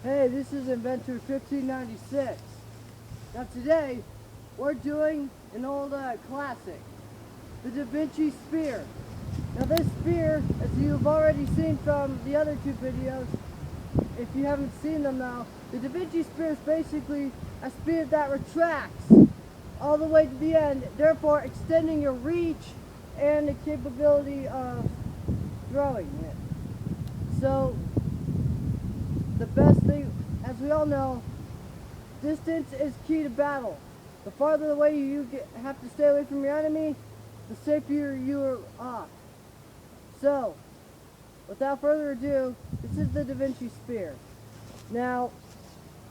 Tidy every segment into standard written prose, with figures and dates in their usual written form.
Hey, this is Inventor 1596. Now today, we're doing an old classic, the Vinci Spear. Now this spear, as you've already seen from the other two videos, if you haven't seen them now, the Vinci Spear is basically a spear that retracts all the way to the end, therefore extending your reach and the capability of throwing it. So, the best thing, as we all know, distance is key to battle. The farther away have to stay away from your enemy, the safer you are off. So, without further ado, this is the Vinci Spear. Now,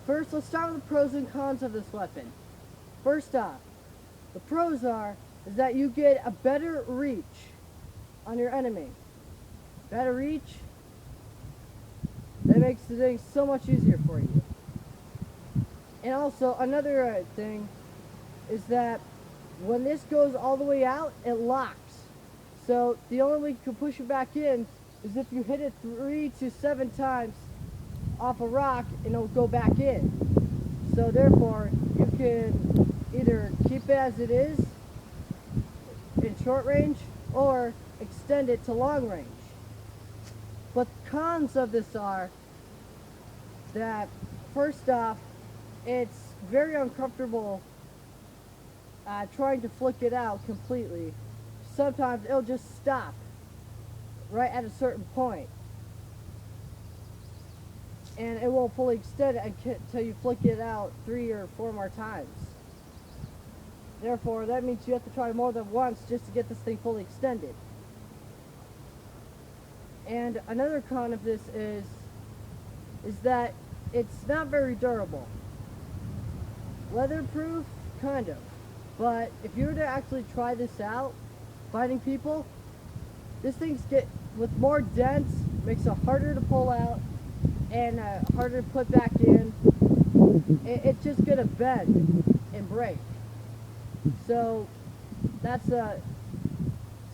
first let's start with the pros and cons of this weapon. First off, the pros is that you get a better reach on your enemy. Better reach, that makes the thing so much easier for you. And also, another thing is that when this goes all the way out, it locks. So the only way you can push it back in is if you hit it 3 to 7 times off a rock and it'll go back in. So therefore, you can either keep it as it is in short range or extend it to long range. But the cons of this are that, first off, it's very uncomfortable trying to flick it out completely. Sometimes it'll just stop right at a certain point, and it won't fully extend until you flick it out 3 or 4 more times. Therefore, that means you have to try more than once just to get this thing fully extended. And another con of this is that it's not very durable. Weatherproof, kind of. But if you were to actually try this out, fighting people, this thing's with more dents, makes it harder to pull out and harder to put back in. It's just gonna bend and break. So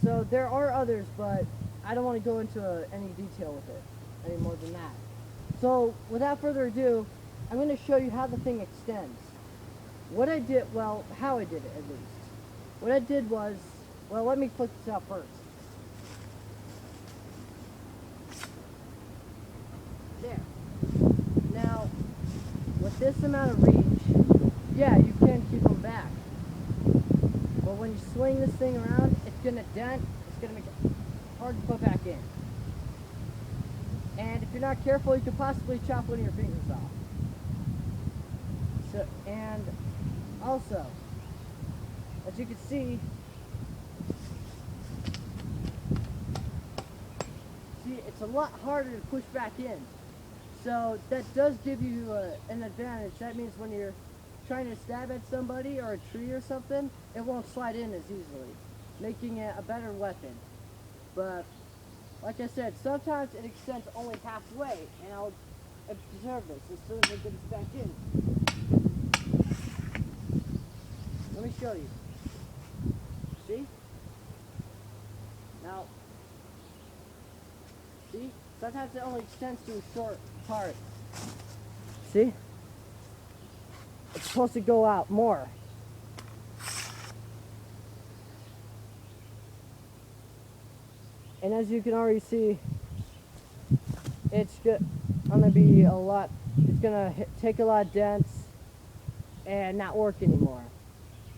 so there are others, but I don't want to go into any detail with it any more than that. So without further ado, I'm going to show you how the thing extends. What I did, well, how I did it at least. What I did was, well, let me flick this out first. There. Now, with this amount of reach, yeah, you can keep them back. But when you swing this thing around, it's going to dent, it's going to make it hard to put back in. And if you're not careful, you could possibly chop one of your fingers off. So, and also, as you can see, it's a lot harder to push back in. So that does give you an advantage. That means when you're trying to stab at somebody or a tree or something, it won't slide in as easily, making it a better weapon. But like I said, sometimes it extends only halfway, and I'll observe this as soon as it gets back in. Let me show you. See? Now, see? Sometimes it only extends to a short part. See? It's supposed to go out more. And as you can already see, it's gonna be a lot, it's gonna take a lot of dents and not work anymore.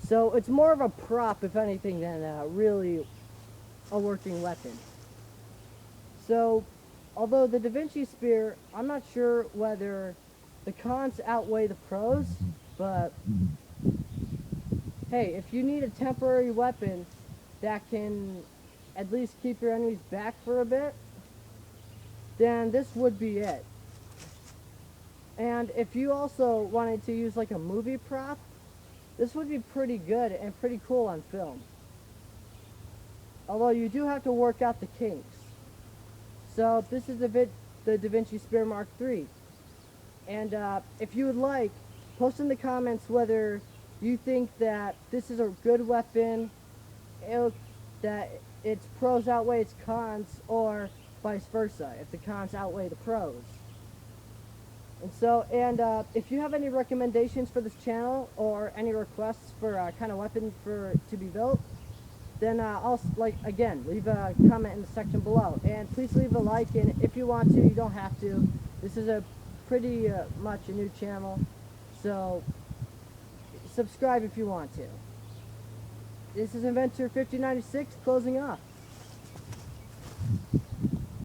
So it's more of a prop, if anything, than really a working weapon. So, although the Vinci Spear, I'm not sure whether the cons outweigh the pros, but hey, if you need a temporary weapon that can at least keep your enemies back for a bit, then this would be it. And if you also wanted to use like a movie prop, this would be pretty good and pretty cool on film. Although you do have to work out the kinks. So this is the Vinci Spear Mark III. And if you would like, post in the comments whether you think that this is a good weapon, that its pros outweigh its cons, or vice versa, if the cons outweigh the pros. If you have any recommendations for this channel or any requests for kind of weapon to be built, then again, leave a comment in the section below. And please leave a like, and if you want to, you don't have to. This is a pretty much a new channel, so subscribe if you want to. This is Inventor 5096 closing off.